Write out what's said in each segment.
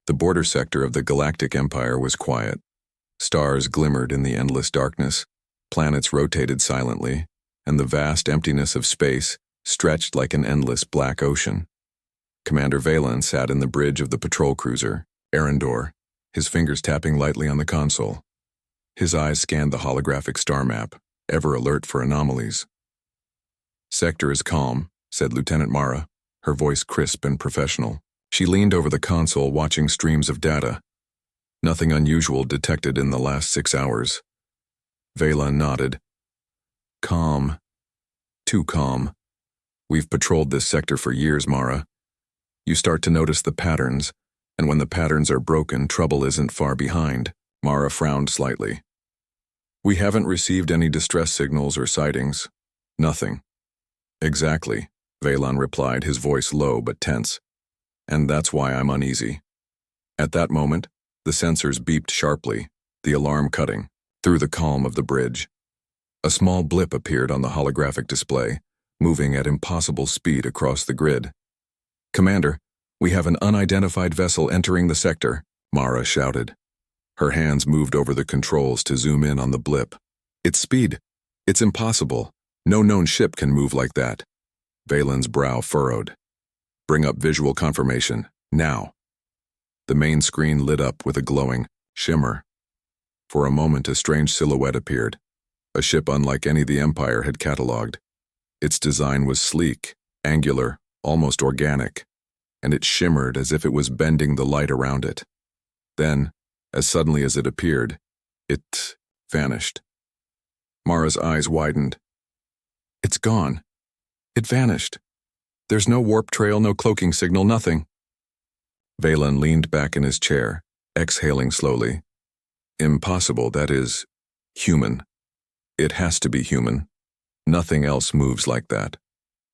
The border sector of the galactic empire was quiet. Stars glimmered in the endless darkness, planets rotated silently, and the vast emptiness of space stretched like an endless black ocean. Commander Valen sat in the bridge of the patrol cruiser, Arendor, his fingers tapping lightly on the console. His eyes scanned the holographic star map, ever alert for anomalies. "Sector is calm," said Lieutenant Mara, her voice crisp and professional. She leaned over the console watching streams of data. Nothing unusual detected in the last 6 hours. Valen nodded. "Calm. Too calm. We've patrolled this sector for years, Mara. You start to notice the patterns, and when the patterns are broken, trouble isn't far behind." Mara frowned slightly. "We haven't received any distress signals or sightings. Nothing." "Exactly," Valen replied, his voice low but tense. "And that's why I'm uneasy." At that moment, the sensors beeped sharply, the alarm cutting through the calm of the bridge. A small blip appeared on the holographic display, moving at impossible speed across the grid. "Commander, we have an unidentified vessel entering the sector," Mara shouted. Her hands moved over the controls to zoom in on the blip. "Its speed. It's impossible. No known ship can move like that." Valen's brow furrowed. "Bring up visual confirmation, now." The main screen lit up with a glowing shimmer. For a moment, a strange silhouette appeared, a ship unlike any the Empire had catalogued. Its design was sleek, angular, almost organic, and it shimmered as if it was bending the light around it. Then, as suddenly as it appeared, it vanished. Mara's eyes widened. "It's gone. It vanished. There's no warp trail, no cloaking signal, nothing." Valen leaned back in his chair, exhaling slowly. "Impossible, that is, human. It has to be human. Nothing else moves like that."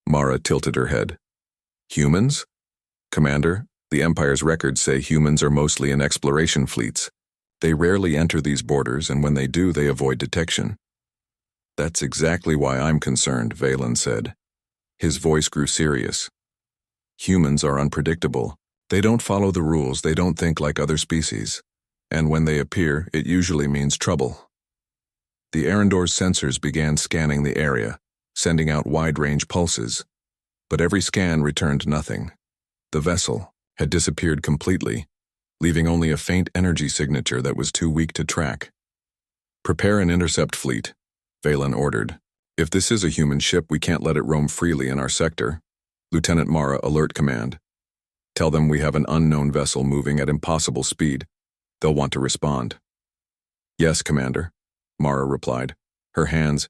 Mara tilted her head. "Humans? Commander, the Empire's records say humans are mostly in exploration fleets. They rarely enter these borders, and when they do, they avoid detection." "That's exactly why I'm concerned," Valen said. His voice grew serious. "Humans are unpredictable. They don't follow the rules, they don't think like other species. And when they appear, it usually means trouble." The Arendor's sensors began scanning the area, sending out wide-range pulses. But every scan returned nothing. The vessel had disappeared completely, leaving only a faint energy signature that was too weak to track. "Prepare an intercept fleet," Valen ordered. "If this is a human ship, we can't let it roam freely in our sector. Lieutenant Mara, alert command. Tell them we have an unknown vessel moving at impossible speed. They'll want to respond." "Yes, Commander," Mara replied, her hands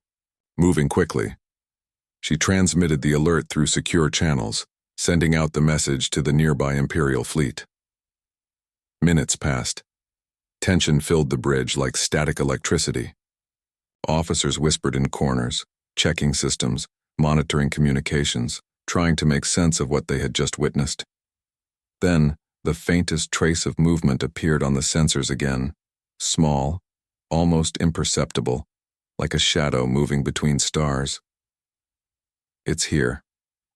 moving quickly. She transmitted the alert through secure channels, sending out the message to the nearby Imperial fleet. Minutes passed. Tension filled the bridge like static electricity. Officers whispered in corners, checking systems, monitoring communications, trying to make sense of what they had just witnessed. Then, the faintest trace of movement appeared on the sensors again, small, almost imperceptible, like a shadow moving between stars. "It's here,"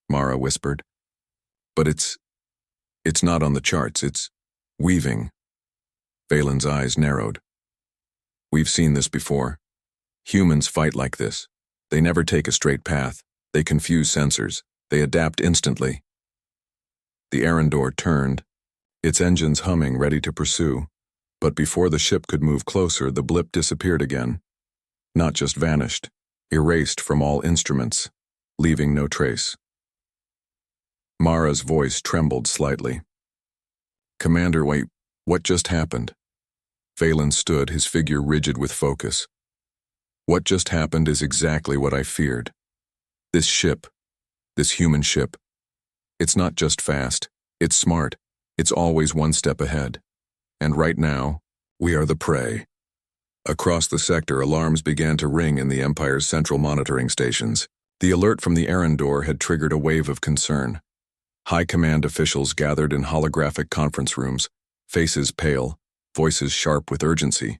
Mara whispered. "But it's not on the charts, it's weaving." Valen's eyes narrowed. "We've seen this before. Humans fight like this. They never take a straight path. They confuse sensors. They adapt instantly." The Arendor turned, its engines humming, ready to pursue. But before the ship could move closer, the blip disappeared again. Not just vanished, erased from all instruments, leaving no trace. Mara's voice trembled slightly. "Commander, wait, what just happened?" Valen stood, his figure rigid with focus. "What just happened is exactly what I feared. This ship, this human ship, it's not just fast, it's smart, it's always one step ahead. And right now, we are the prey." Across the sector, alarms began to ring in the Empire's central monitoring stations. The alert from the Arendor had triggered a wave of concern. High command officials gathered in holographic conference rooms, faces pale, voices sharp with urgency.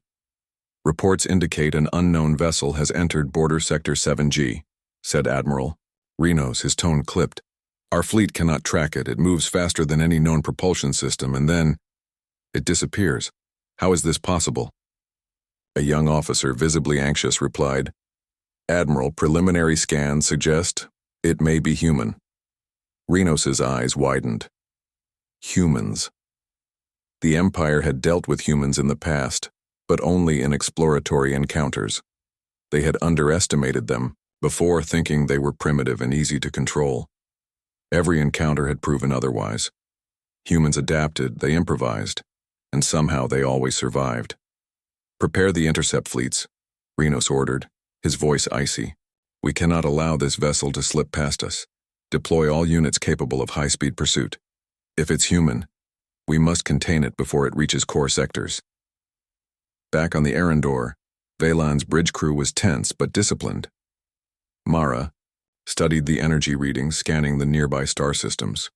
"Reports indicate an unknown vessel has entered border sector 7G, said Admiral Renos, his tone clipped. "Our fleet cannot track it. It moves faster than any known propulsion system, and then..." It disappears. How is this possible? A young officer, visibly anxious, replied, Admiral, preliminary scans suggest it may be human. Renos's eyes widened. Humans. The Empire had dealt with humans in the past, but only in exploratory encounters. They had underestimated them before, thinking they were primitive and easy to control. Every encounter had proven otherwise. Humans adapted, they improvised, and somehow they always survived. Prepare the intercept fleets, Renos ordered, his voice icy. We cannot allow this vessel to slip past us. Deploy all units capable of high-speed pursuit. If it's human, we must contain it before it reaches core sectors. Back on the Arendor, Valan's bridge crew was tense but disciplined. Mara studied the energy readings, scanning the nearby star systems.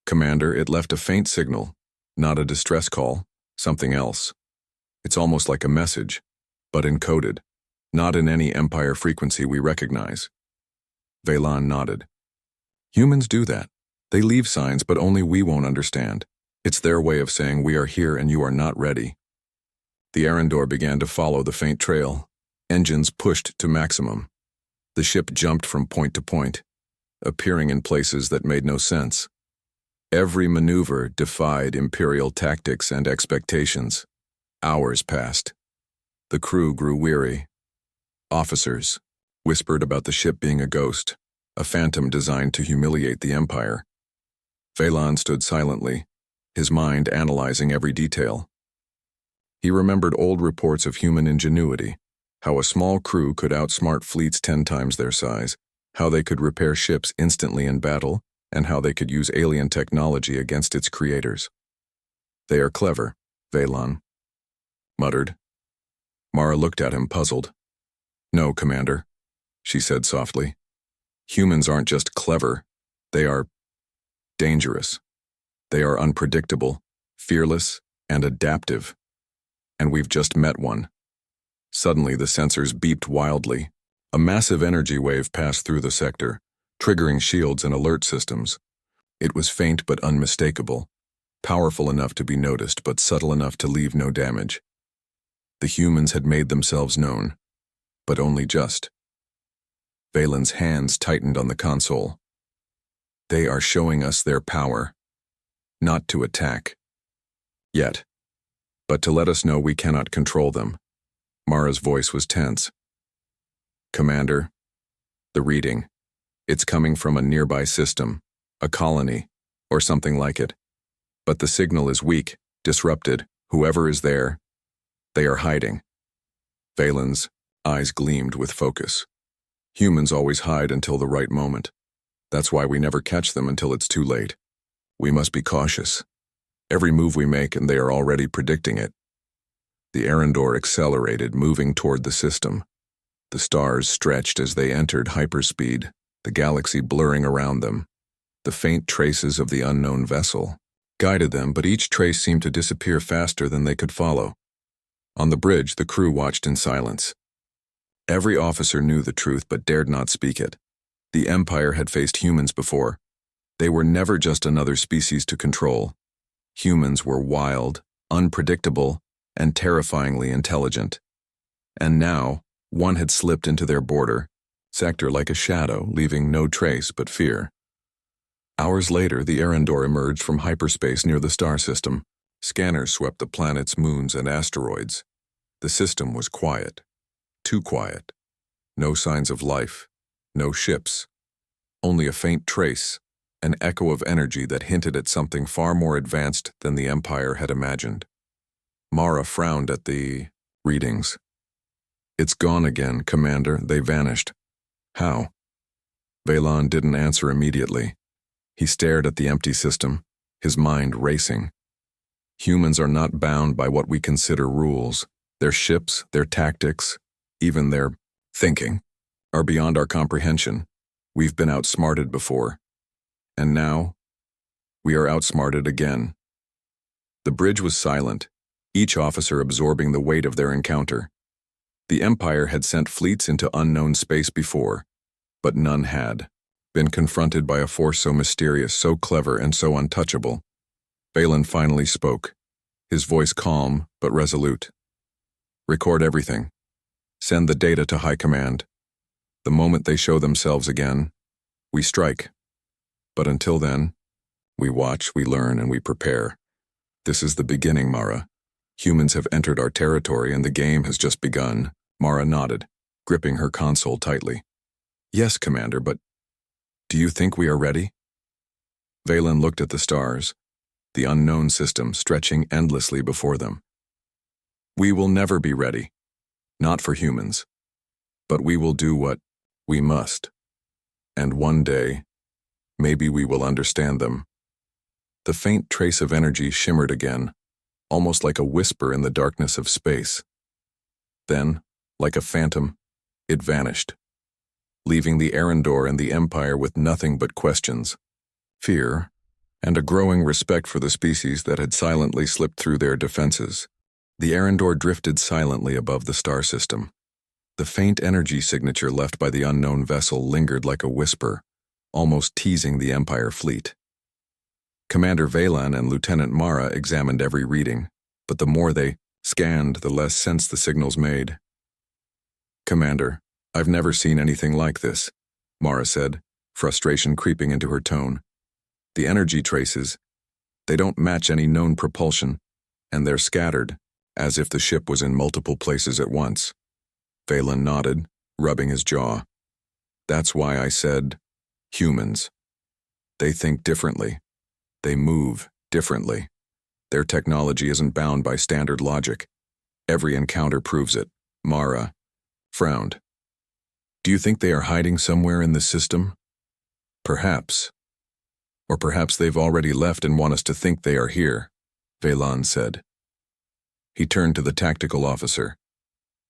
Commander, it left a faint signal, not a distress call, something else. It's almost like a message, but encoded, not in any Empire frequency we recognize. Valan nodded. Humans do that. They leave signs, but only we won't understand. It's their way of saying we are here and you are not ready. The Arendor began to follow the faint trail, engines pushed to maximum. The ship jumped from point to point, appearing in places that made no sense. Every maneuver defied Imperial tactics and expectations. Hours passed. The crew grew weary. Officers whispered about the ship being a ghost, a phantom designed to humiliate the Empire. Valan stood silently, his mind analyzing every detail. He remembered old reports of human ingenuity, how a small crew could outsmart fleets 10 times their size, how they could repair ships instantly in battle, and how they could use alien technology against its creators. They are clever, Valan muttered. Mara looked at him, puzzled. No, Commander, she said softly. Humans aren't just clever, they are dangerous. They are unpredictable, fearless, and adaptive. And we've just met one. Suddenly, the sensors beeped wildly. A massive energy wave passed through the sector, triggering shields and alert systems. It was faint but unmistakable, powerful enough to be noticed but subtle enough to leave no damage. The humans had made themselves known, but only just. Valan's hands tightened on the console. They are showing us their power, not to attack. Yet, but to let us know we cannot control them. Mara's voice was tense. Commander, the reading. It's coming from a nearby system, a colony, or something like it. But the signal is weak, disrupted. Whoever is there, they are hiding. Valan's eyes gleamed with focus. Humans always hide until the right moment. That's why we never catch them until it's too late. We must be cautious. Every move we make, and they are already predicting it. The Arendor accelerated, moving toward the system. The stars stretched as they entered hyperspeed, the galaxy blurring around them. The faint traces of the unknown vessel guided them, but each trace seemed to disappear faster than they could follow. On the bridge, the crew watched in silence. Every officer knew the truth but dared not speak it. The Empire had faced humans before. They were never just another species to control. Humans were wild, unpredictable, and terrifyingly intelligent. And now, one had slipped into their border sector like a shadow, leaving no trace but fear. Hours later, the Arendor emerged from hyperspace near the star system. Scanners swept the planets, moons, and asteroids. The system was quiet. Too quiet. No signs of life. No ships. Only a faint trace, an echo of energy that hinted at something far more advanced than the Empire had imagined. Mara frowned at the readings. It's gone again, Commander. They vanished. How? Valan didn't answer immediately. He stared at the empty system, his mind racing. Humans are not bound by what we consider rules. Their ships, their tactics, even their thinking, are beyond our comprehension. We've been outsmarted before. And now, we are outsmarted again. The bridge was silent, each officer absorbing the weight of their encounter. The Empire had sent fleets into unknown space before, but none had been confronted by a force so mysterious, so clever, and so untouchable. Valan finally spoke, his voice calm but resolute. "Record everything. Send the data to High Command. The moment they show themselves again, we strike. But until then, we watch, we learn, and we prepare. This is the beginning, Mara. Humans have entered our territory and the game has just begun." Mara nodded, gripping her console tightly. "Yes, Commander, but do you think we are ready?" Valen looked at the stars, the unknown system stretching endlessly before them. "We will never be ready. Not for humans. But we will do what we must. And one day, maybe we will understand them." The faint trace of energy shimmered again, almost like a whisper in the darkness of space. Then, like a phantom, it vanished, leaving the Arendor and the Empire with nothing but questions, fear, and a growing respect for the species that had silently slipped through their defenses. The Arendor drifted silently above the star system. The faint energy signature left by the unknown vessel lingered like a whisper, almost teasing the Empire fleet. Commander Valen and Lieutenant Mara examined every reading, but the more they scanned, the less sense the signals made. "Commander, I've never seen anything like this," Mara said, frustration creeping into her tone. "The energy traces, they don't match any known propulsion, and they're scattered, as if the ship was in multiple places at once." Valen nodded, rubbing his jaw. "That's why I said, humans. They think differently. They move differently. Their technology isn't bound by standard logic. Every encounter proves it." Mara frowned. "Do you think they are hiding somewhere in the system?" "Perhaps. Or perhaps they've already left and want us to think they are here," Valen said. He turned to the tactical officer.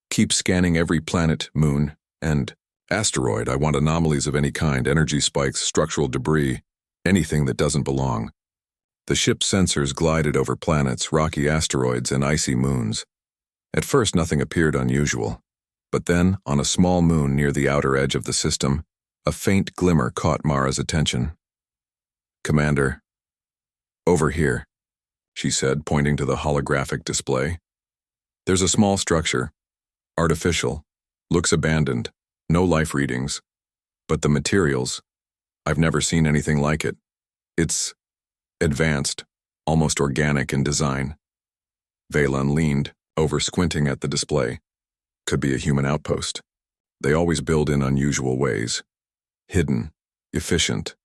"Keep scanning every planet, moon, and asteroid. I want anomalies of any kind, energy spikes, structural debris, anything that doesn't belong." The ship's sensors glided over planets, rocky asteroids, and icy moons. At first, nothing appeared unusual. But then, on a small moon near the outer edge of the system, a faint glimmer caught Mara's attention. "Commander, over here," she said, pointing to the holographic display. "There's a small structure. Artificial. Looks abandoned. No life readings. But the materials, I've never seen anything like it. It's advanced, almost organic in design." Valen leaned, over squinting at the display. "Could be a human outpost. They always build in unusual ways. Hidden, efficient,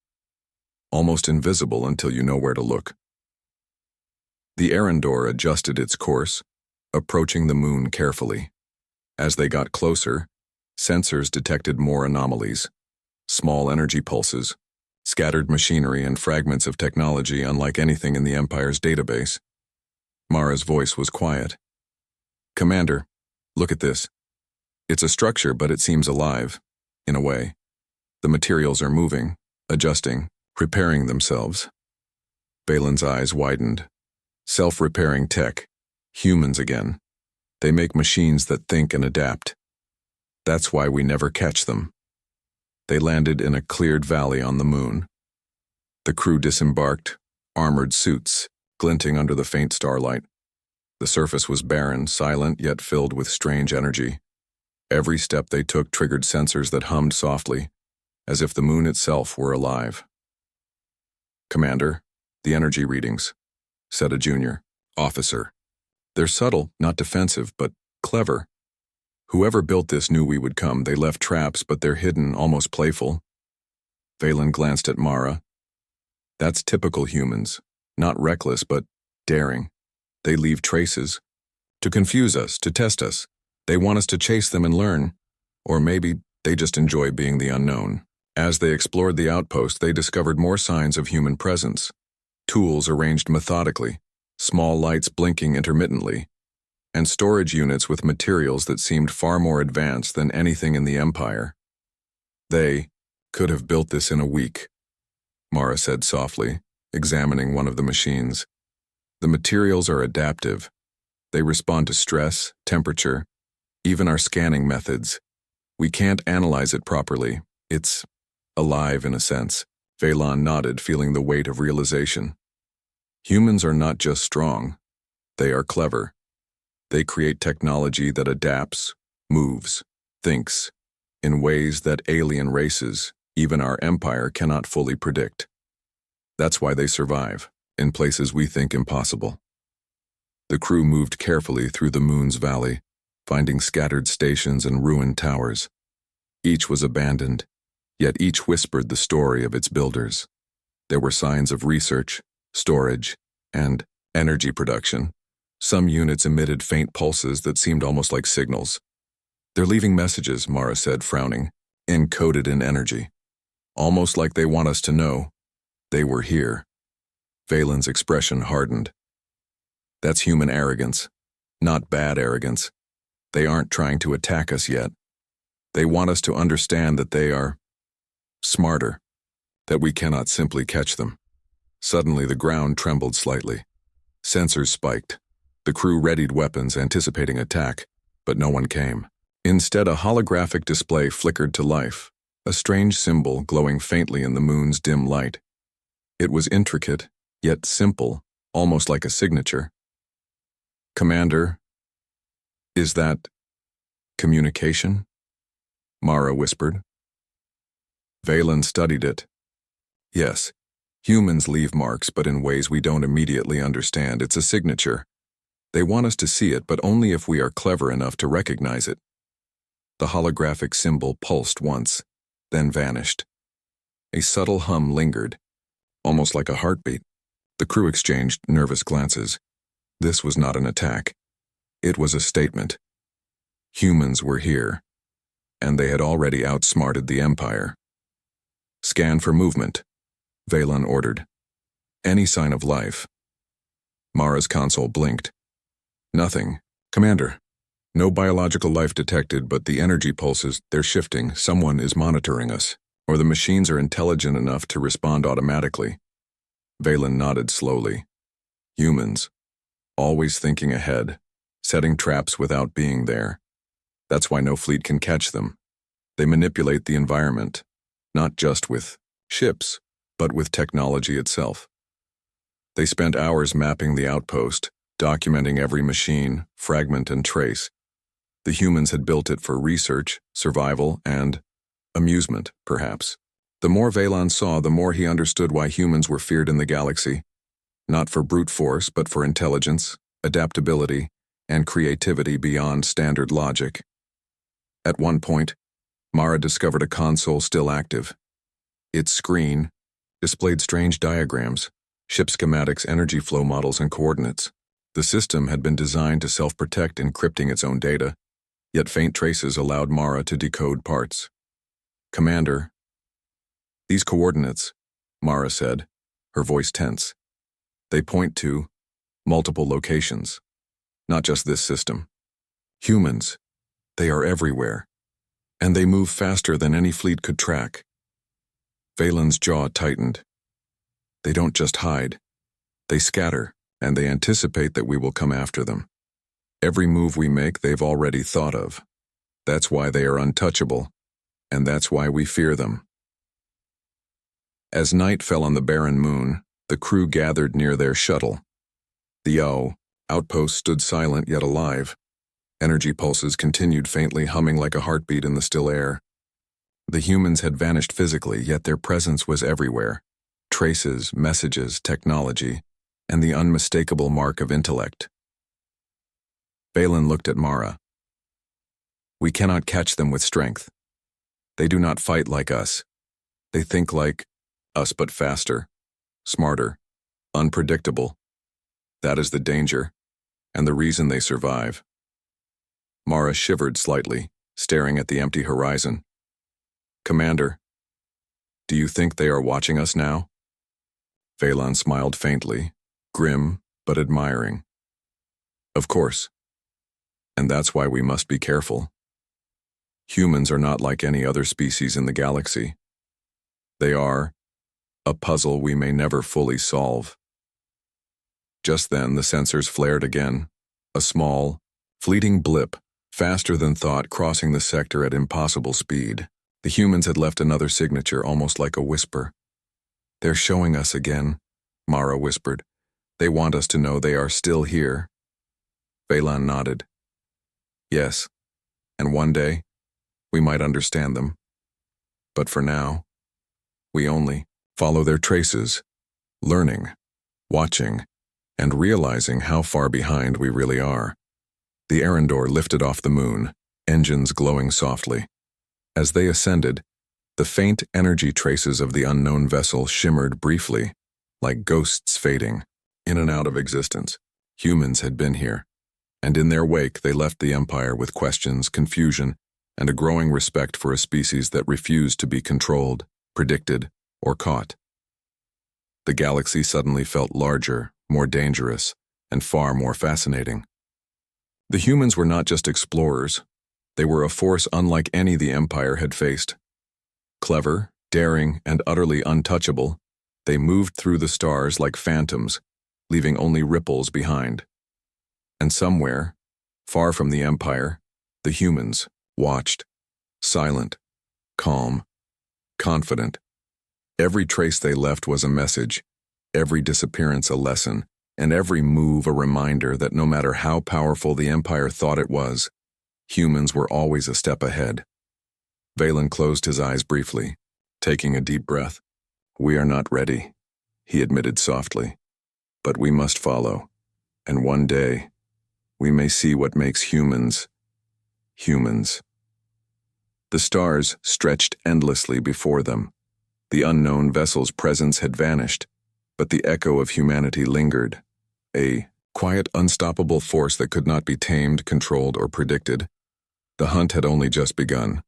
almost invisible until you know where to look." The Arendor adjusted its course, approaching the moon carefully. As they got closer, sensors detected more anomalies. Small energy pulses, scattered machinery, and fragments of technology unlike anything in the Empire's database. Mara's voice was quiet. "Commander, look at this. It's a structure, but it seems alive, in a way. The materials are moving, adjusting, repairing themselves." Valen's eyes widened. "Self-repairing tech. Humans again. They make machines that think and adapt. That's why we never catch them." They landed in a cleared valley on the moon. The crew disembarked, armored suits, glinting under the faint starlight. The surface was barren, silent, yet filled with strange energy. Every step they took triggered sensors that hummed softly, as if the moon itself were alive. "Commander, the energy readings," said a junior officer. "They're subtle, not defensive, but clever. Whoever built this knew we would come. They left traps, but they're hidden, almost playful." Valen glanced at Mara. "That's typical humans. Not reckless, but daring. They leave traces. To confuse us, to test us. They want us to chase them and learn. Or maybe they just enjoy being the unknown." As they explored the outpost, they discovered more signs of human presence. Tools arranged methodically, small lights blinking intermittently, and storage units with materials that seemed far more advanced than anything in the Empire. "They could have built this in a week," Mara said softly, examining one of the machines. "The materials are adaptive. They respond to stress, temperature, even our scanning methods. We can't analyze it properly. It's alive in a sense." Valen nodded, feeling the weight of realization. "Humans are not just strong. They are clever. They create technology that adapts, moves, thinks, in ways that alien races, even our empire, cannot fully predict. That's why they survive, in places we think impossible. The crew moved carefully through the moon's valley, finding scattered stations and ruined towers. Each was abandoned, yet each whispered the story of its builders. There were signs of research, storage, and energy production. Some units emitted faint pulses that seemed almost like signals. "They're leaving messages," Mara said, frowning, "encoded in energy. Almost like they want us to know they were here." Valen's expression hardened. "That's human arrogance, not bad arrogance. They aren't trying to attack us yet. They want us to understand that they are smarter, that we cannot simply catch them." Suddenly, the ground trembled slightly. Sensors spiked. The crew readied weapons, anticipating attack, but no one came. Instead, a holographic display flickered to life, a strange symbol glowing faintly in the moon's dim light. It was intricate, yet simple, almost like a signature. "Commander, is that communication?" Mara whispered. Valen studied it. "Yes, humans leave marks, but in ways we don't immediately understand. It's a signature. They want us to see it, but only if we are clever enough to recognize it." The holographic symbol pulsed once, then vanished. A subtle hum lingered, almost like a heartbeat. The crew exchanged nervous glances. This was not an attack. It was a statement. Humans were here, and they had already outsmarted the Empire. "Scan for movement," Valen ordered. "Any sign of life." Mara's console blinked. "Nothing, Commander. No biological life detected, but the energy pulses, they're shifting. Someone is monitoring us, or the machines are intelligent enough to respond automatically." Valen nodded slowly. Humans, always thinking ahead, setting traps without being there. That's why no fleet can catch them. They manipulate the environment, not just with ships, but with technology itself. They spent hours mapping the outpost, documenting every machine, fragment, and trace. The humans had built it for research, survival, and amusement, perhaps. The more Valen saw, the more he understood why humans were feared in the galaxy. Not for brute force, but for intelligence, adaptability, and creativity beyond standard logic. At one point, Mara discovered a console still active. Its screen displayed strange diagrams, ship schematics, energy flow models, and coordinates. The system had been designed to self-protect, encrypting its own data, yet faint traces allowed Mara to decode parts. "Commander, these coordinates," Mara said, her voice tense. "They point to multiple locations, not just this system. Humans, they are everywhere, and they move faster than any fleet could track." Valen's jaw tightened. "They don't just hide, they scatter, and they anticipate that we will come after them. Every move we make, they've already thought of. That's why they are untouchable, and that's why we fear them." As night fell on the barren moon, the crew gathered near their shuttle. The outpost stood silent yet alive. Energy pulses continued faintly humming like a heartbeat in the still air. The humans had vanished physically, yet their presence was everywhere. Traces, messages, technology, and the unmistakable mark of intellect. Valen looked at Mara. "We cannot catch them with strength. They do not fight like us. They think like us, but faster, smarter, unpredictable. That is the danger, and the reason they survive." Mara shivered slightly, staring at the empty horizon. "Commander, do you think they are watching us now?" Valen smiled faintly, grim but admiring. "Of course. And that's why we must be careful. Humans are not like any other species in the galaxy. They are a puzzle we may never fully solve." Just then, the sensors flared again, a small, fleeting blip, faster than thought, crossing the sector at impossible speed. The humans had left another signature, almost like a whisper. "They're showing us again," Mara whispered. "They want us to know they are still here, Veylan nodded. Yes, and one day, we might understand them. But for now, we only follow their traces, learning, watching, and realizing how far behind we really are. The Arendor lifted off the moon, engines glowing softly. As they ascended, the faint energy traces of the unknown vessel shimmered briefly, like ghosts fading, in and out of existence. Humans had been here, and in their wake they left the Empire with questions, confusion, and a growing respect for a species that refused to be controlled, predicted, or caught. The galaxy suddenly felt larger, more dangerous, and far more fascinating. The humans were not just explorers. They were a force unlike any the Empire had faced. Clever, daring, and utterly untouchable, they moved through the stars like phantoms, leaving only ripples behind. And somewhere, far from the Empire, the humans watched, silent, calm, confident. Every trace they left was a message, every disappearance a lesson, and every move a reminder that no matter how powerful the Empire thought it was, humans were always a step ahead. Veylan closed his eyes briefly, taking a deep breath. We are not ready, he admitted softly, but we must follow, and one day, we may see what makes humans, humans. The stars stretched endlessly before them. The unknown vessel's presence had vanished, but the echo of humanity lingered, a quiet, unstoppable force that could not be tamed, controlled, or predicted. The hunt had only just begun.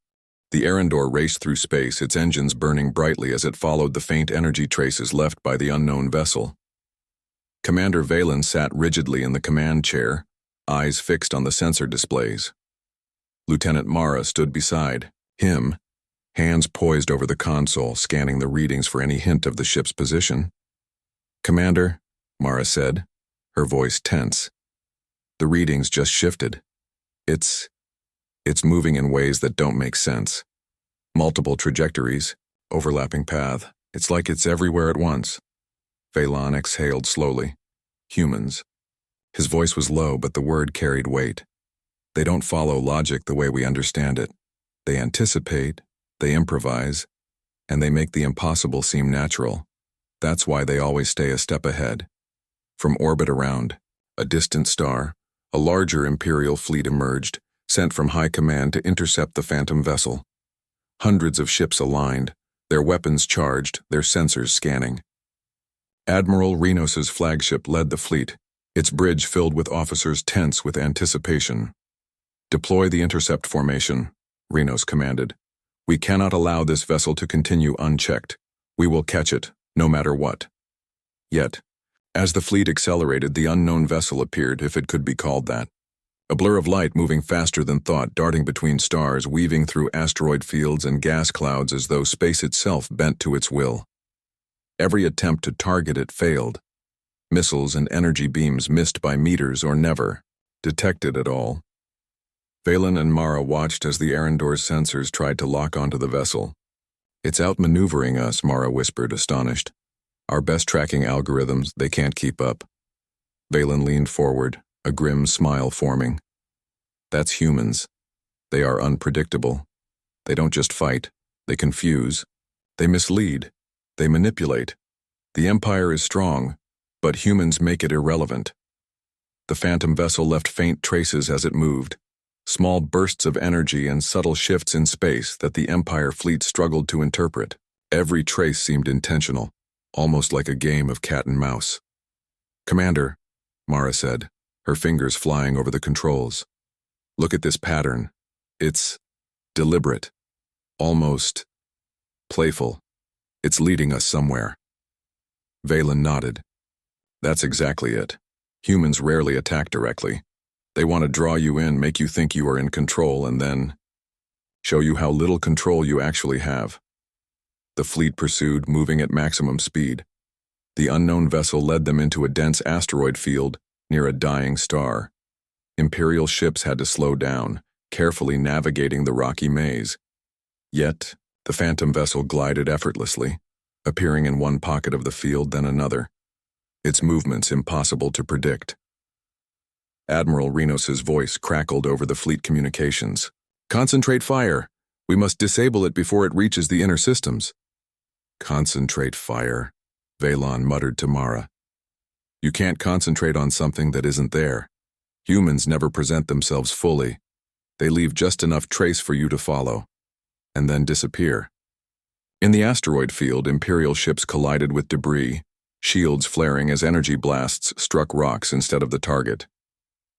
The Arendor raced through space, its engines burning brightly as it followed the faint energy traces left by the unknown vessel. Commander Veylan sat rigidly in the command chair, eyes fixed on the sensor displays. Lieutenant Mara stood beside him, hands poised over the console, scanning the readings for any hint of the ship's position. Commander, Mara said, her voice tense. The readings just shifted. It's moving in ways that don't make sense. Multiple trajectories, overlapping path. It's like it's everywhere at once. Veylan exhaled slowly. Humans. His voice was low, but the word carried weight. They don't follow logic the way we understand it. They anticipate, they improvise, and they make the impossible seem natural. That's why they always stay a step ahead. From orbit around, a distant star, a larger Imperial fleet emerged, sent from high command to intercept the phantom vessel. Hundreds of ships aligned, their weapons charged, their sensors scanning. Admiral Renos's flagship led the fleet, its bridge filled with officers tense with anticipation. Deploy the intercept formation, Renos commanded. We cannot allow this vessel to continue unchecked. We will catch it, no matter what. Yet, as the fleet accelerated, the unknown vessel appeared, if it could be called that. A blur of light moving faster than thought, darting between stars, weaving through asteroid fields and gas clouds as though space itself bent to its will. Every attempt to target it failed. Missiles and energy beams missed by meters or never detected at all. Veylan and Mara watched as the Arendor's sensors tried to lock onto the vessel. It's outmaneuvering us, Mara whispered, astonished. Our best tracking algorithms, they can't keep up. Veylan leaned forward, a grim smile forming. That's humans. They are unpredictable. They don't just fight, they confuse. They mislead. They manipulate. The Empire is strong, but humans make it irrelevant. The phantom vessel left faint traces as it moved, small bursts of energy and subtle shifts in space that the Empire fleet struggled to interpret. Every trace seemed intentional, almost like a game of cat and mouse. Commander, Mara said, her fingers flying over the controls. Look at this pattern. It's deliberate, almost playful. It's leading us somewhere. Veylan nodded. That's exactly it. Humans rarely attack directly. They want to draw you in, make you think you are in control, and then show you how little control you actually have. The fleet pursued, moving at maximum speed. The unknown vessel led them into a dense asteroid field near a dying star. Imperial ships had to slow down, carefully navigating the rocky maze. Yet, the phantom vessel glided effortlessly, appearing in one pocket of the field then another, its movements impossible to predict. Admiral Renos's voice crackled over the fleet communications. Concentrate fire. We must disable it before it reaches the inner systems. Concentrate fire, Vaylon muttered to Mara. You can't concentrate on something that isn't there. Humans never present themselves fully. They leave just enough trace for you to follow, and then disappear. In the asteroid field, Imperial ships collided with debris, shields flaring as energy blasts struck rocks instead of the target.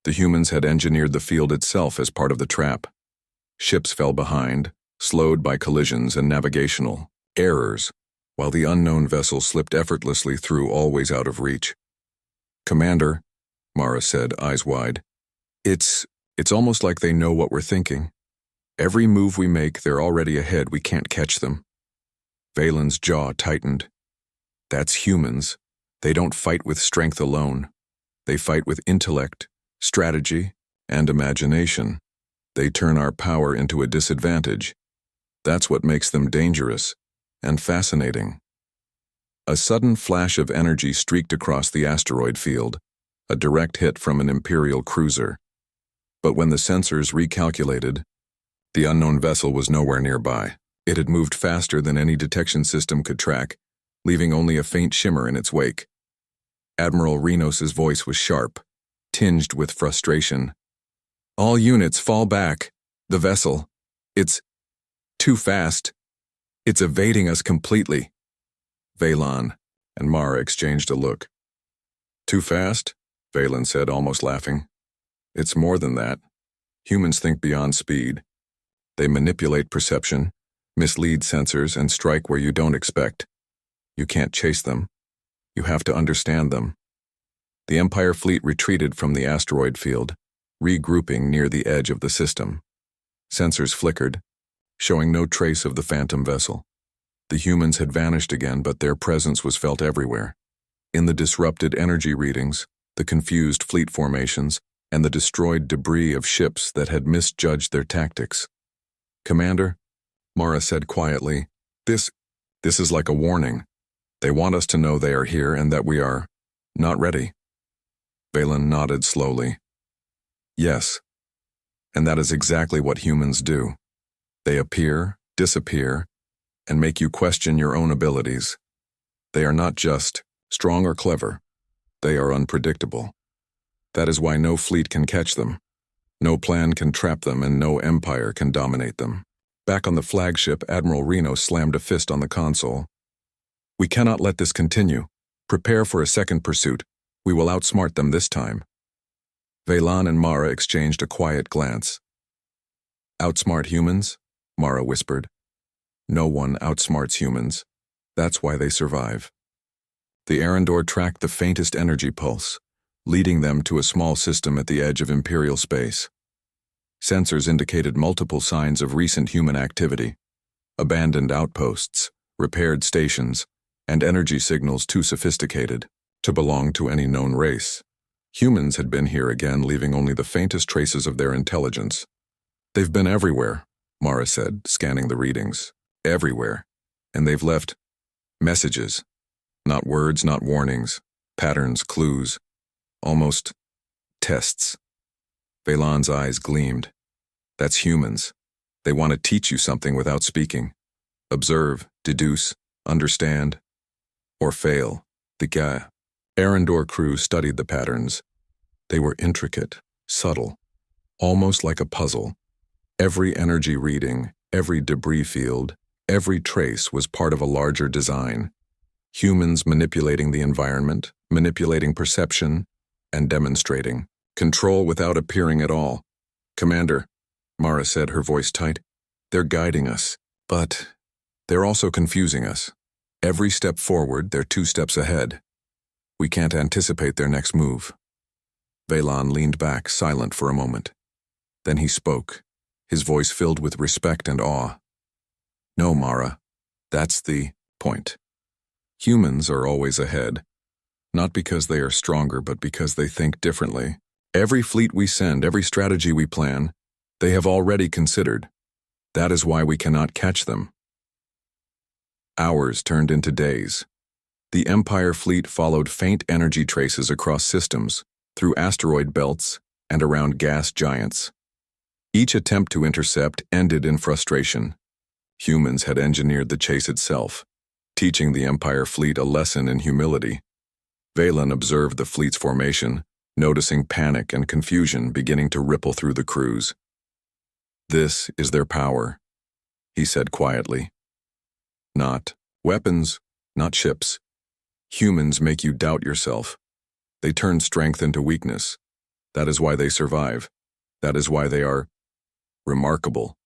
The humans had engineered the field itself as part of the trap. Ships fell behind, slowed by collisions and navigational errors, while the unknown vessel slipped effortlessly through, always out of reach. Commander, Mara said, eyes wide. It's almost like they know what we're thinking. Every move we make, they're already ahead. We can't catch them. Vaylon's jaw tightened. That's humans. They don't fight with strength alone. They fight with intellect, strategy, and imagination. They turn our power into a disadvantage. That's what makes them dangerous and fascinating. A sudden flash of energy streaked across the asteroid field, a direct hit from an Imperial cruiser. But when the sensors recalculated, the unknown vessel was nowhere nearby. It had moved faster than any detection system could track, leaving only a faint shimmer in its wake. Admiral Renos's voice was sharp, tinged with frustration. All units fall back. The vessel. It's too fast. It's evading us completely. Vaylon and Mara exchanged a look. Too fast? Vaylon said, almost laughing. It's more than that. Humans think beyond speed. They manipulate perception, mislead sensors, and strike where you don't expect. You can't chase them. You have to understand them. The Empire fleet retreated from the asteroid field, regrouping near the edge of the system. Sensors flickered, showing no trace of the phantom vessel. The humans had vanished again, but their presence was felt everywhere. In the disrupted energy readings, the confused fleet formations, and the destroyed debris of ships that had misjudged their tactics. Commander, Mara said quietly, This is like a warning. They want us to know they are here and that we are not ready. Vaylon nodded slowly. Yes, and that is exactly what humans do. They appear, disappear, and make you question your own abilities. They are not just strong or clever. They are unpredictable. That is why no fleet can catch them. No plan can trap them, and no empire can dominate them. Back on the flagship, Admiral Renos slammed a fist on the console. We cannot let this continue. Prepare for a second pursuit. We will outsmart them this time. Vaylon and Mara exchanged a quiet glance. Outsmart humans? Mara whispered. No one outsmarts humans. That's why they survive. The Arendor tracked the faintest energy pulse, leading them to a small system at the edge of Imperial space. Sensors indicated multiple signs of recent human activity: abandoned outposts, repaired stations, and energy signals too sophisticated to belong to any known race. Humans had been here again, leaving only the faintest traces of their intelligence. They've been everywhere, Mara said, scanning the readings. Everywhere. And they've left messages. Not words, not warnings. Patterns, clues. Almost tests. Vaylon's eyes gleamed. That's humans. They want to teach you something without speaking. Observe, deduce, understand, or fail. The Arendor crew studied the patterns. They were intricate, subtle, almost like a puzzle. Every energy reading, every debris field, every trace was part of a larger design. Humans manipulating the environment, manipulating perception, and demonstrating control without appearing at all. Commander, Mara said, her voice tight, they're guiding us, but they're also confusing us. Every step forward, they're 2 steps ahead. We can't anticipate their next move. Vaylon leaned back, silent for a moment. Then he spoke, his voice filled with respect and awe. No, Mara, that's the point. Humans are always ahead, not because they are stronger, but because they think differently. Every fleet we send, every strategy we plan, they have already considered. That is why we cannot catch them. Hours turned into days. The Empire fleet followed faint energy traces across systems, through asteroid belts, and around gas giants. Each attempt to intercept ended in frustration. Humans had engineered the chase itself, teaching the Empire fleet a lesson in humility. Valen observed the fleet's formation, noticing panic and confusion beginning to ripple through the crews. "This is their power," he said quietly. "Not weapons, not ships. Humans make you doubt yourself. They turn strength into weakness. That is why they survive. That is why they are remarkable."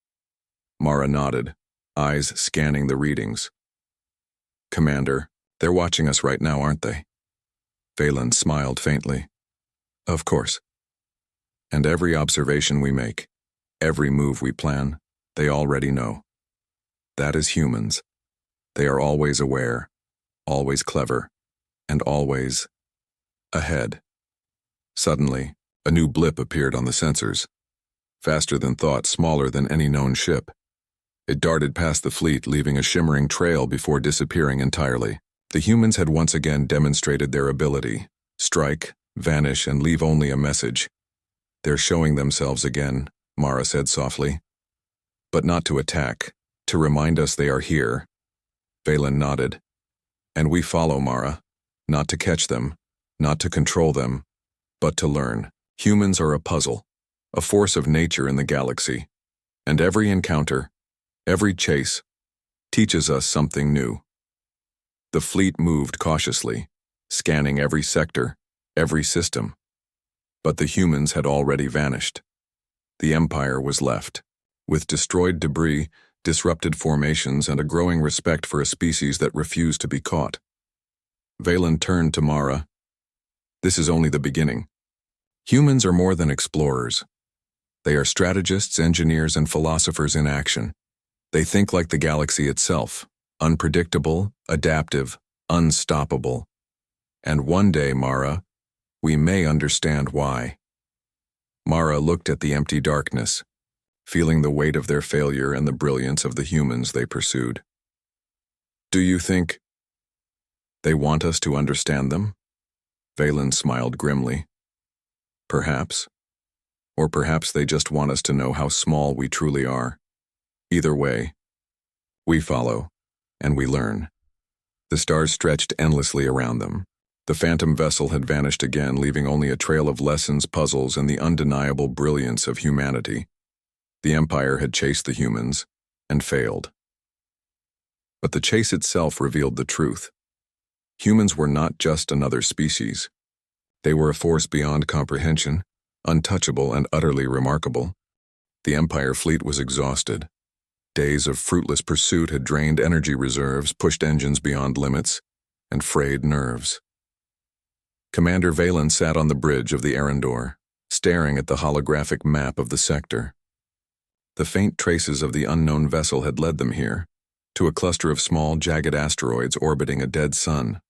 Mara nodded, eyes scanning the readings. "Commander, they're watching us right now, aren't they?" Valen smiled faintly. "Of course. And every observation we make, every move we plan, they already know. That is humans. They are always aware, always clever, and always ahead." Suddenly, a new blip appeared on the sensors. Faster than thought, smaller than any known ship. It darted past the fleet, leaving a shimmering trail before disappearing entirely. The humans had once again demonstrated their ability. Strike, vanish, and leave only a message. "They're showing themselves again," Mara said softly. "But not to attack, to remind us they are here." Valen nodded. "And we follow, Mara. Not to catch them, not to control them, but to learn. Humans are a puzzle, a force of nature in the galaxy. And every encounter, every chase, teaches us something new." The fleet moved cautiously, scanning every sector, every system. But the humans had already vanished. The Empire was left, with destroyed debris, disrupted formations, and a growing respect for a species that refused to be caught. Valen turned to Mara. "This is only the beginning. Humans are more than explorers. They are strategists, engineers, and philosophers in action. They think like the galaxy itself, unpredictable, adaptive, unstoppable. And one day, Mara, we may understand why." Mara looked at the empty darkness, feeling the weight of their failure and the brilliance of the humans they pursued. "Do you think they want us to understand them?" Valen smiled grimly. "Perhaps. Or perhaps they just want us to know how small we truly are. Either way, we follow, and we learn." The stars stretched endlessly around them. The phantom vessel had vanished again, leaving only a trail of lessons, puzzles, and the undeniable brilliance of humanity. The Empire had chased the humans, and failed. But the chase itself revealed the truth. Humans were not just another species. They were a force beyond comprehension, untouchable and utterly remarkable. The Empire fleet was exhausted. Days of fruitless pursuit had drained energy reserves, pushed engines beyond limits, and frayed nerves. Commander Valen sat on the bridge of the Arendor, staring at the holographic map of the sector. The faint traces of the unknown vessel had led them here, to a cluster of small, jagged asteroids orbiting a dead sun.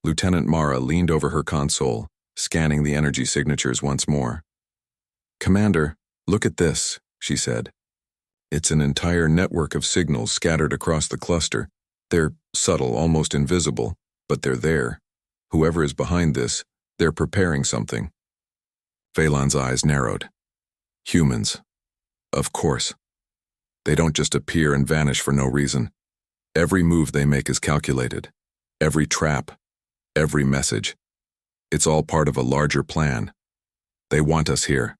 Lieutenant Mara leaned over her console, scanning the energy signatures once more. "Commander, look at this," she said. "It's an entire network of signals scattered across the cluster. They're subtle, almost invisible, but they're there. Whoever is behind this, they're preparing something." Valen's eyes narrowed. "Humans. Of course. They don't just appear and vanish for no reason. Every move they make is calculated. Every trap, every message. It's all part of a larger plan. They want us here.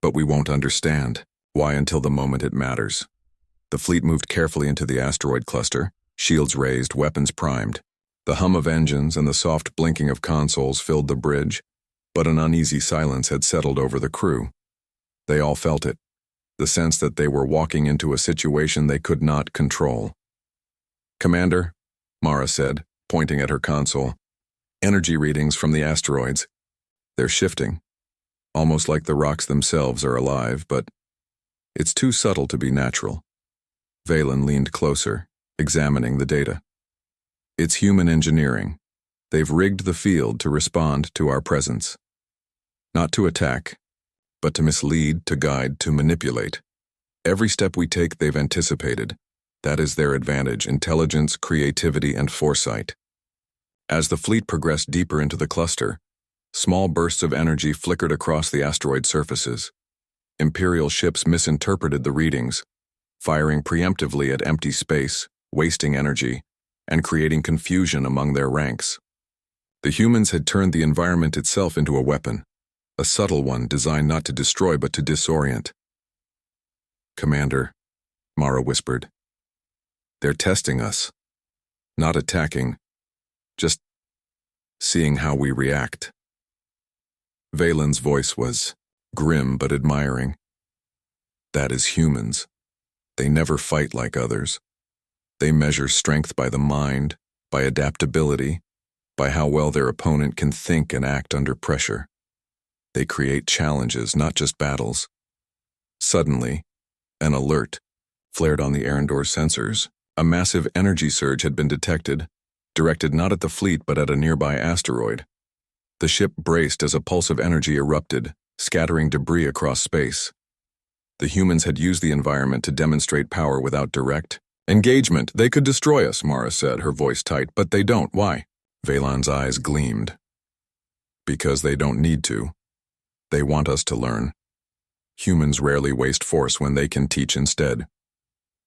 But we won't understand why until the moment it matters." The fleet moved carefully into the asteroid cluster, shields raised, weapons primed. The hum of engines and the soft blinking of consoles filled the bridge, but an uneasy silence had settled over the crew. They all felt it, the sense that they were walking into a situation they could not control. "Commander," Mara said, pointing at her console, "energy readings from the asteroids. They're shifting, almost like the rocks themselves are alive, but it's too subtle to be natural." Valen leaned closer, examining the data. "It's human engineering. They've rigged the field to respond to our presence. Not to attack, but to mislead, to guide, to manipulate. Every step we take they've anticipated. That is their advantage: intelligence, creativity, and foresight." As the fleet progressed deeper into the cluster, Small bursts of energy flickered across the asteroid surfaces. Imperial ships misinterpreted the readings, firing preemptively at empty space, wasting energy, and creating confusion among their ranks. The humans had turned the environment itself into a weapon, a subtle one designed not to destroy but to disorient. "Commander," Mara whispered. "They're testing us. Not attacking, just seeing how we react." Valen's voice was grim but admiring. "That is humans. They never fight like others. They measure strength by the mind, by adaptability, by how well their opponent can think and act under pressure. They create challenges, not just battles." Suddenly, an alert flared on the Arendor sensors. A massive energy surge had been detected, directed not at the fleet but at a nearby asteroid. The ship braced as a pulse of energy erupted, scattering debris across space. The humans had used the environment to demonstrate power without direct engagement. "They could destroy us," Mara said, her voice tight, "but they don't. Why?" Valen's eyes gleamed. "Because they don't need to. They want us to learn. Humans rarely waste force when they can teach instead.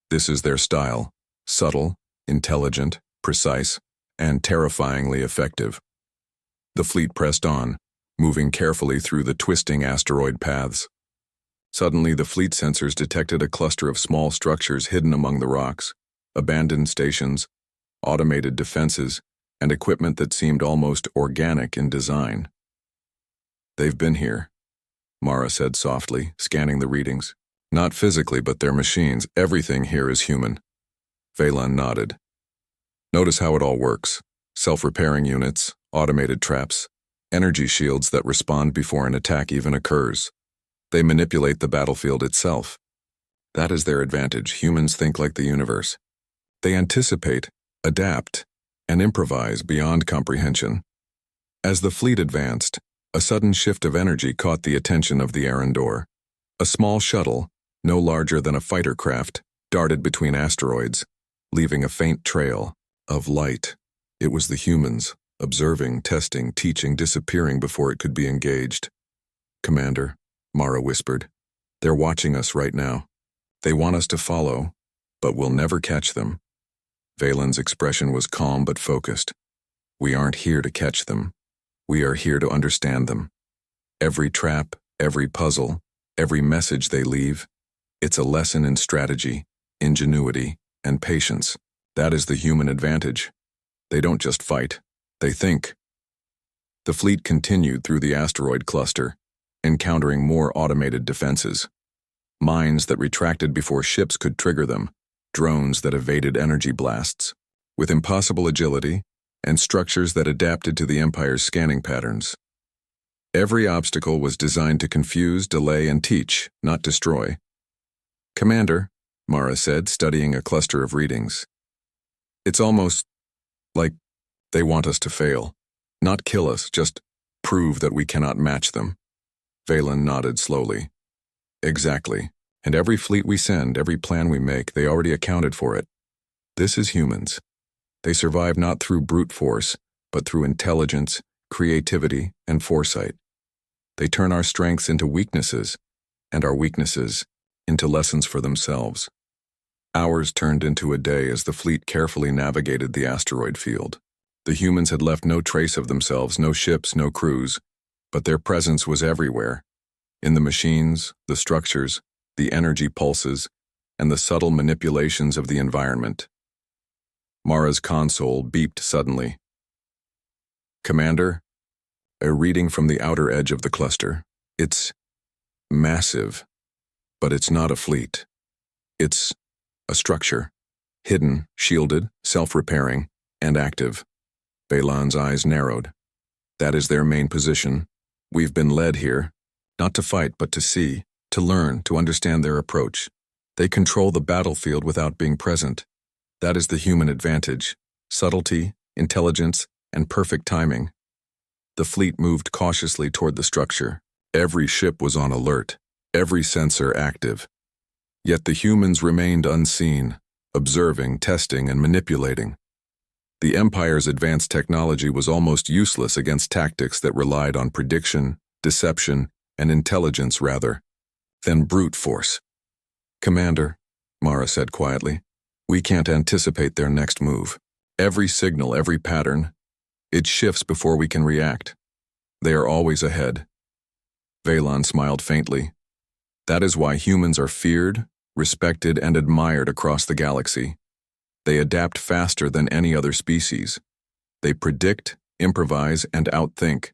This is their style, subtle, intelligent, precise, and terrifyingly effective." The fleet pressed on, moving carefully through the twisting asteroid paths. Suddenly, the fleet sensors detected a cluster of small structures hidden among the rocks, abandoned stations, automated defenses, and equipment that seemed almost organic in design. "They've been here," Mara said softly, scanning the readings. "Not physically, but their machines. Everything here is human." Valen nodded. "Notice how it all works. Self-repairing units, automated traps, energy shields that respond before an attack even occurs. They manipulate the battlefield itself. That is their advantage. Humans think like the universe. They anticipate, adapt, and improvise beyond comprehension." As the fleet advanced, a sudden shift of energy caught the attention of the Arendor. A small shuttle, no larger than a fighter craft, darted between asteroids, leaving a faint trail of light. It was the humans, observing, testing, teaching, disappearing before it could be engaged. "Commander," Mara whispered, "they're watching us right now. They want us to follow, but we'll never catch them." Valen's expression was calm but focused. "We aren't here to catch them. We are here to understand them. Every trap, every puzzle, every message they leave, it's a lesson in strategy, ingenuity, and patience. That is the human advantage. They don't just fight, they think." The fleet continued through the asteroid cluster, encountering more automated defenses. Mines that retracted before ships could trigger them, drones that evaded energy blasts, with impossible agility, and structures that adapted to the Empire's scanning patterns. Every obstacle was designed to confuse, delay, and teach, not destroy. "Commander," Mara said, studying a cluster of readings. "It's almost like they want us to fail. Not kill us, just prove that we cannot match them." Valen nodded slowly. "Exactly. And every fleet we send, every plan we make, they already accounted for it. This is humans. They survive not through brute force, but through intelligence, creativity, and foresight. They turn our strengths into weaknesses, and our weaknesses into lessons for themselves." Hours turned into a day as the fleet carefully navigated the asteroid field. The humans had left no trace of themselves, no ships, no crews, but their presence was everywhere. In the machines, the structures, the energy pulses, and the subtle manipulations of the environment. Mara's console beeped suddenly. "Commander, a reading from the outer edge of the cluster. It's massive, but it's not a fleet. It's a structure, hidden, shielded, self-repairing, and active." Valen's eyes narrowed. "That is their main position. We've been led here, not to fight but to see, to learn, to understand their approach. They control the battlefield without being present. That is the human advantage: subtlety, intelligence, and perfect timing." The fleet moved cautiously toward the structure. Every ship was on alert, every sensor active. Yet the humans remained unseen, observing, testing, and manipulating. The Empire's advanced technology was almost useless against tactics that relied on prediction, deception, and intelligence rather than brute force. "Commander," Mara said quietly, "we can't anticipate their next move. Every signal, every pattern, it shifts before we can react. They are always ahead." Vaylon smiled faintly. "That is why humans are feared, respected, and admired across the galaxy. They adapt faster than any other species. They predict, improvise, and outthink.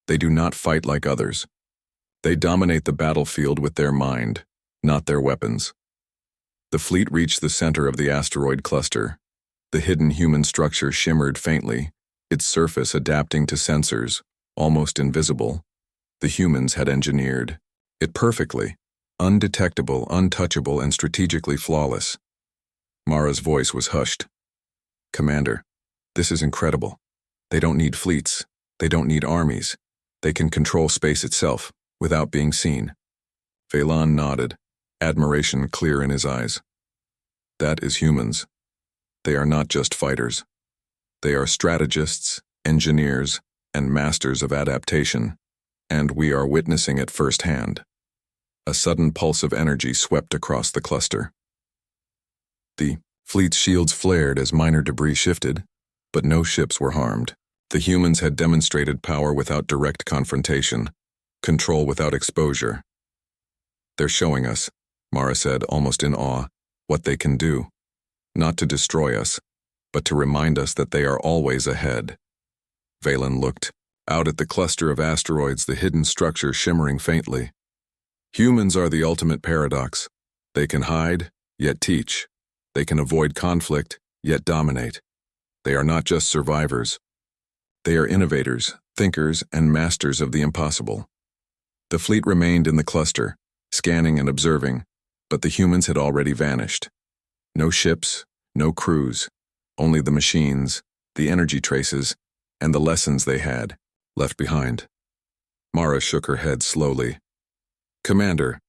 They do not fight like others. They dominate the battlefield with their mind, not their weapons." The fleet reached the center of the asteroid cluster. The hidden human structure shimmered faintly, its surface adapting to sensors, almost invisible. The humans had engineered it perfectly, undetectable, untouchable, and strategically flawless. Mara's voice was hushed. "Commander, this is incredible. They don't need fleets. They don't need armies. They can control space itself, without being seen." Vaylon nodded, admiration clear in his eyes. "That is humans. They are not just fighters. They are strategists, engineers, and masters of adaptation, and we are witnessing it firsthand." A sudden pulse of energy swept across the cluster. The fleet's shields flared as minor debris shifted, but no ships were harmed. The humans had demonstrated power without direct confrontation, control without exposure. "They're showing us," Mara said, almost in awe, "what they can do. Not to destroy us, but to remind us that they are always ahead." Vaylon looked out at the cluster of asteroids, the hidden structure shimmering faintly. "Humans are the ultimate paradox. They can hide, yet teach. They can avoid conflict, yet dominate. They are not just survivors. They are innovators, thinkers, and masters of the impossible." The fleet remained in the cluster, scanning and observing, but the humans had already vanished. No ships, no crews, only the machines, the energy traces, and the lessons they had left behind. Mara shook her head slowly. "Commander,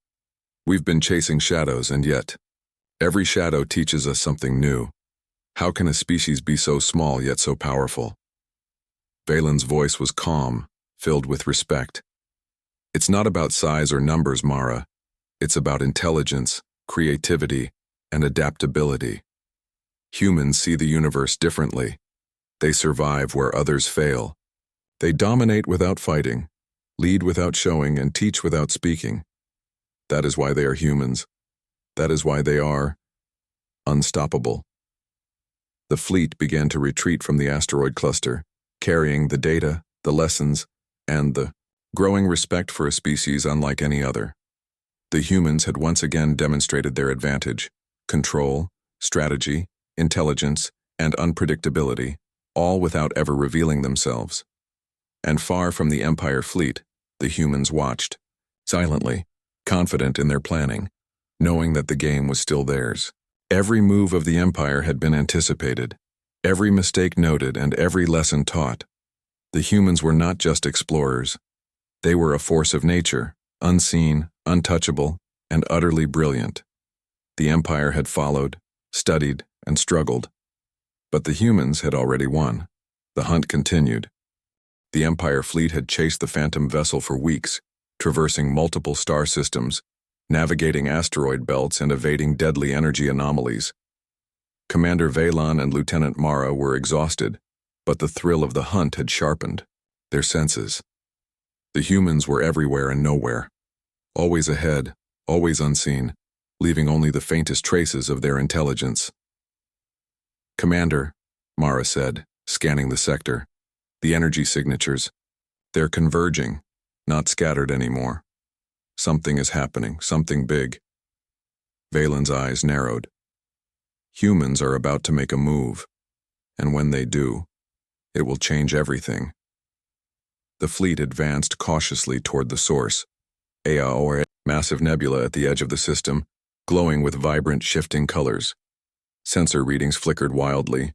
we've been chasing shadows, and yet, every shadow teaches us something new. How can a species be so small yet so powerful?" Vaylon's voice was calm, filled with respect. "It's not about size or numbers, Mara. It's about intelligence, creativity, and adaptability. Humans see the universe differently. They survive where others fail. They dominate without fighting, lead without showing, and teach without speaking. That is why they are humans. That is why they are unstoppable." The fleet began to retreat from the asteroid cluster, carrying the data, the lessons, and the growing respect for a species unlike any other. The humans had once again demonstrated their advantage: control, strategy, intelligence, and unpredictability, all without ever revealing themselves. And far from the Empire fleet, the humans watched, silently, confident in their planning, knowing that the game was still theirs. Every move of the Empire had been anticipated, every mistake noted, and every lesson taught. The humans were not just explorers. They were a force of nature, unseen, untouchable, and utterly brilliant. The Empire had followed, studied, and struggled. But the humans had already won. The hunt continued. The Empire fleet had chased the Phantom vessel for weeks, traversing multiple star systems, navigating asteroid belts, and evading deadly energy anomalies. Commander Vaylon and Lieutenant Mara were exhausted, but the thrill of the hunt had sharpened their senses. The humans were everywhere and nowhere, always ahead, always unseen, leaving only the faintest traces of their intelligence. "Commander," Mara said, scanning the sector, "the energy signatures, they're converging, not scattered anymore. Something is happening, something big." Vaylon's eyes narrowed. Humans are about to make a move, and when they do, it will change everything. The fleet advanced cautiously toward the source, a massive nebula at the edge of the system, glowing with vibrant, shifting colors. Sensor readings flickered wildly.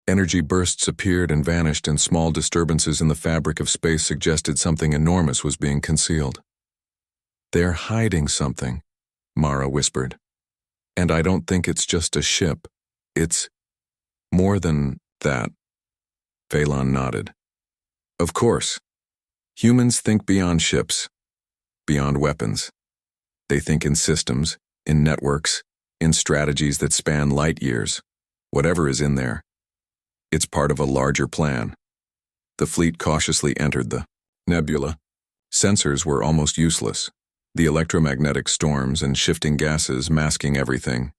Energy bursts appeared and vanished, and small disturbances in the fabric of space suggested something enormous was being concealed. "They're hiding something," Mara whispered. "And I don't think it's just a ship. It's more than that." Phelan nodded. Of course. Humans think beyond ships, beyond weapons. They think in systems, in networks, in strategies that span light years. Whatever is in there, it's part of a larger plan. The fleet cautiously entered the nebula. Sensors were almost useless, the electromagnetic storms and shifting gases masking everything.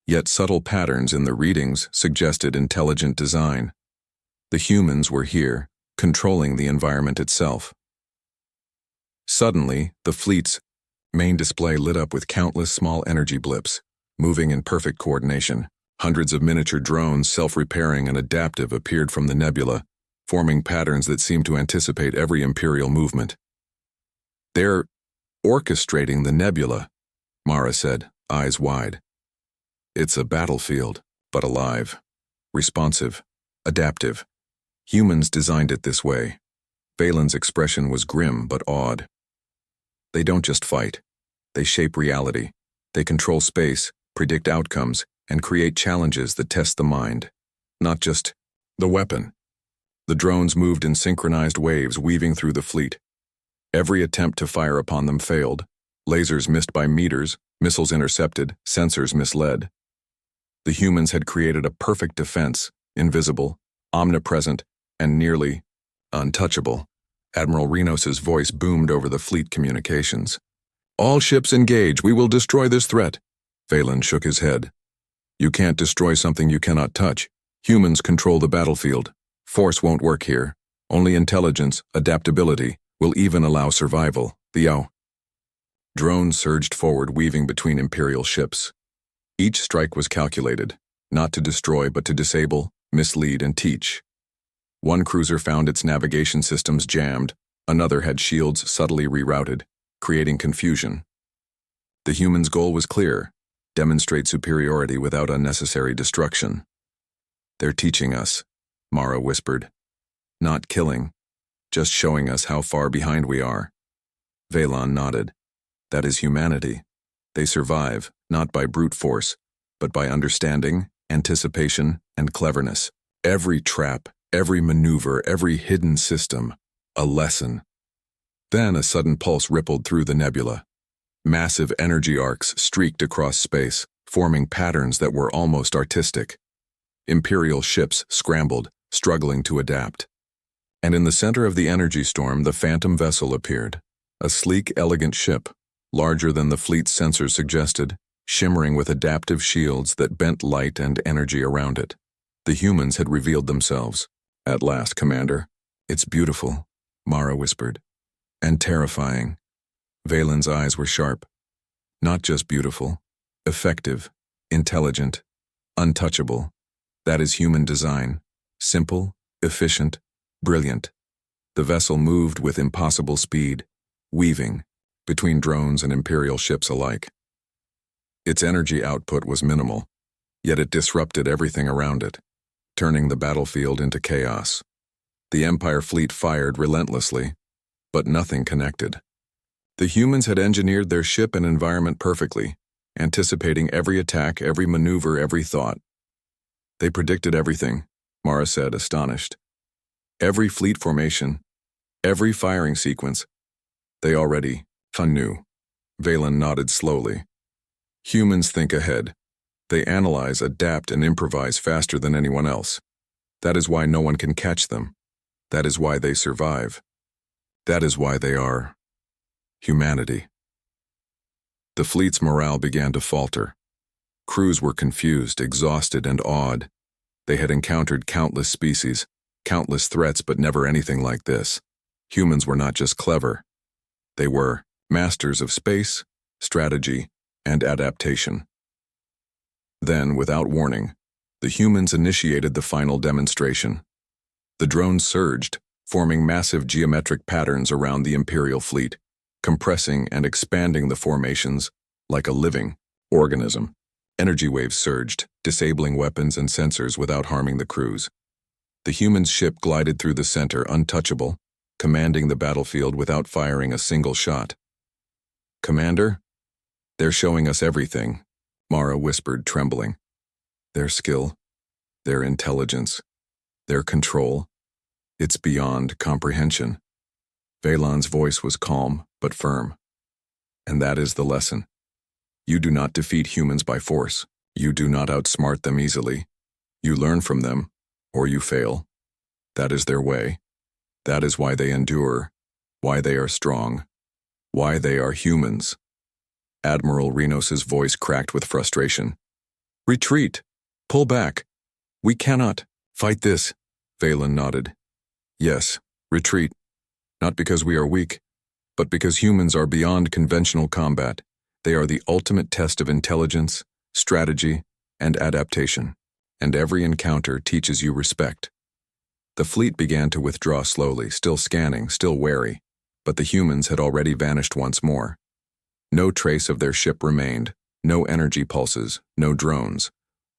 Yet subtle patterns in the readings suggested intelligent design. The humans were here, controlling the environment itself. Suddenly, the fleet's main display lit up with countless small energy blips, moving in perfect coordination. Hundreds of miniature drones, self-repairing and adaptive, appeared from the nebula, forming patterns that seemed to anticipate every Imperial movement. They're orchestrating the nebula, Mara said, eyes wide. It's a battlefield, but alive, responsive, adaptive. Humans designed it this way. Phelan's expression was grim but awed. They don't just fight. They shape reality. They control space, predict outcomes, and create challenges that test the mind. Not just the weapon. The drones moved in synchronized waves, weaving through the fleet. Every attempt to fire upon them failed. Lasers missed by meters, missiles intercepted, sensors misled. The humans had created a perfect defense, invisible, omnipresent, and nearly untouchable. Admiral Renos's voice boomed over the fleet communications. All ships engage, we will destroy this threat. Phelan shook his head. You can't destroy something you cannot touch. Humans control the battlefield. Force won't work here. Only intelligence, adaptability, will even allow survival. The drones surged forward, weaving between Imperial ships. Each strike was calculated, not to destroy but to disable, mislead, and teach. One cruiser found its navigation systems jammed, another had shields subtly rerouted, creating confusion. The humans' goal was clear: demonstrate superiority without unnecessary destruction. They're teaching us, Mara whispered. Not killing, just showing us how far behind we are. Phelan nodded. That is humanity. They survive, not by brute force, but by understanding, anticipation, and cleverness. Every trap, every maneuver, every hidden system, a lesson. Then a sudden pulse rippled through the nebula. Massive energy arcs streaked across space, forming patterns that were almost artistic. Imperial ships scrambled, struggling to adapt. And in the center of the energy storm, the Phantom vessel appeared. A sleek, elegant ship, larger than the fleet's sensors suggested, shimmering with adaptive shields that bent light and energy around it. The humans had revealed themselves. At last, Commander. It's beautiful, Mara whispered. And terrifying. Phelan's eyes were sharp. Not just beautiful, effective, intelligent, untouchable. That is human design. Simple, efficient, brilliant. The vessel moved with impossible speed, weaving between drones and Imperial ships alike. Its energy output was minimal, yet it disrupted everything around it, turning the battlefield into chaos. The Empire fleet fired relentlessly, but nothing connected. The humans had engineered their ship and environment perfectly, anticipating every attack, every maneuver, every thought. They predicted everything, Mara said, astonished. Every fleet formation, every firing sequence, they already knew. Phelan nodded slowly. Humans think ahead. They analyze, adapt, and improvise faster than anyone else. That is why no one can catch them. That is why they survive. That is why they are humanity. The fleet's morale began to falter. Crews were confused, exhausted, and awed. They had encountered countless species, countless threats, but never anything like this. Humans were not just clever. They were masters of space, strategy, and adaptation. Then, without warning, the humans initiated the final demonstration. The drones surged, forming massive geometric patterns around the Imperial fleet, compressing and expanding the formations like a living organism. Energy waves surged, disabling weapons and sensors without harming the crews. The human's ship glided through the center, untouchable, commanding the battlefield without firing a single shot. Commander? They're showing us everything, Mara whispered, trembling. Their skill, their intelligence, their control, It's beyond comprehension. Valan's voice was calm but firm. And that is the lesson. You do not defeat humans by force. You do not outsmart them easily. You learn from them, or you fail. That is their way. That is why they endure, why they are strong, why they are humans. Admiral Renos's voice cracked with frustration. Retreat! Pull back! We cannot fight this. Valan nodded. Yes, retreat. Not because we are weak, but because humans are beyond conventional combat. They are the ultimate test of intelligence, strategy, and adaptation. And every encounter teaches you respect. The fleet began to withdraw slowly, still scanning, still wary, but the humans had already vanished once more. No trace of their ship remained, no energy pulses, no drones,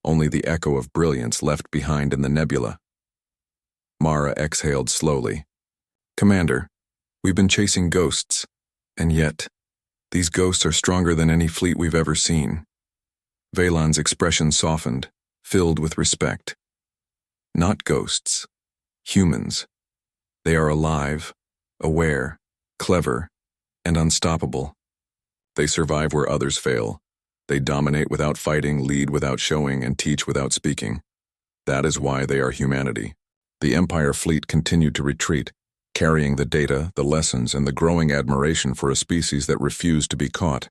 only the echo of brilliance left behind in the nebula. Mara exhaled slowly. Commander, we've been chasing ghosts, and yet, these ghosts are stronger than any fleet we've ever seen. Valan's expression softened, filled with respect. Not ghosts, humans. They are alive, aware, clever, and unstoppable. They survive where others fail. They dominate without fighting, lead without showing, and teach without speaking. That is why they are humanity. The Empire fleet continued to retreat, carrying the data, the lessons, and the growing admiration for a species that refused to be caught.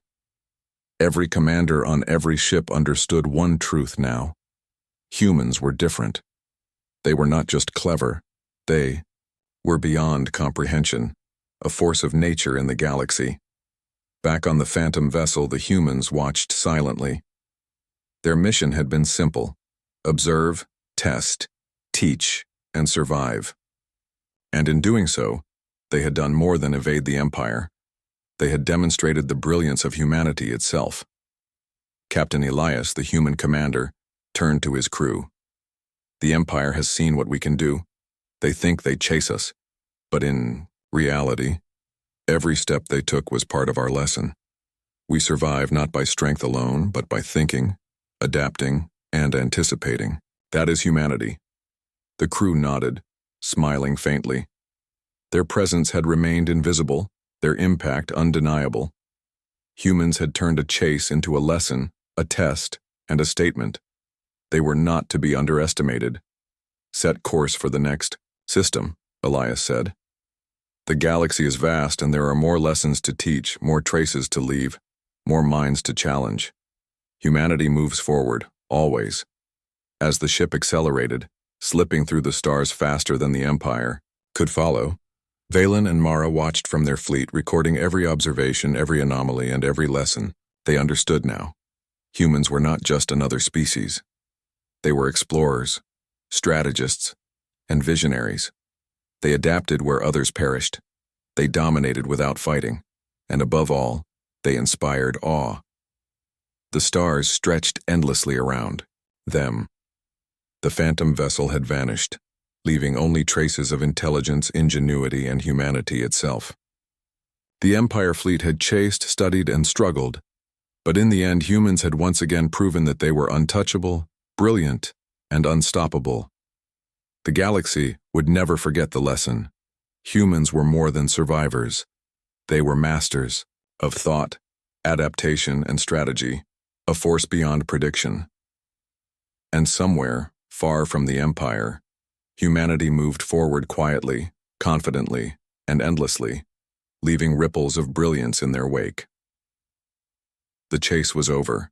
Every commander on every ship understood one truth now. Humans were different. They were not just clever. They were beyond comprehension, a force of nature in the galaxy. Back on the Phantom vessel, the humans watched silently. Their mission had been simple: observe, test, teach, and survive. And in doing so, they had done more than evade the Empire. They had demonstrated the brilliance of humanity itself. Captain Elias, the human commander, turned to his crew. The Empire has seen what we can do. They think they chase us, but in reality, every step they took was part of our lesson. We survive not by strength alone, but by thinking, adapting, and anticipating. That is humanity. The crew nodded, smiling faintly. Their presence had remained invisible, their impact undeniable. Humans had turned a chase into a lesson, a test, and a statement. They were not to be underestimated. Set course for the next system, Elias said. The galaxy is vast, and there are more lessons to teach, more traces to leave, more minds to challenge. Humanity moves forward, always. As the ship accelerated, slipping through the stars faster than the Empire could follow, Valan and Mara watched from their fleet, recording every observation, every anomaly, and every lesson. They understood now. Humans were not just another species. They were explorers, strategists, and visionaries. They adapted where others perished. They dominated without fighting. And above all, they inspired awe. The stars stretched endlessly around them. The Phantom vessel had vanished, leaving only traces of intelligence, ingenuity, and humanity itself. The Empire fleet had chased, studied, and struggled, but in the end humans had once again proven that they were untouchable, brilliant, and unstoppable. The galaxy would never forget the lesson. Humans were more than survivors. They were masters of thought, adaptation, and strategy, a force beyond prediction. And somewhere, far from the Empire, humanity moved forward quietly, confidently, and endlessly, leaving ripples of brilliance in their wake. The chase was over.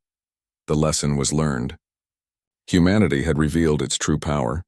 The lesson was learned. Humanity had revealed its true power.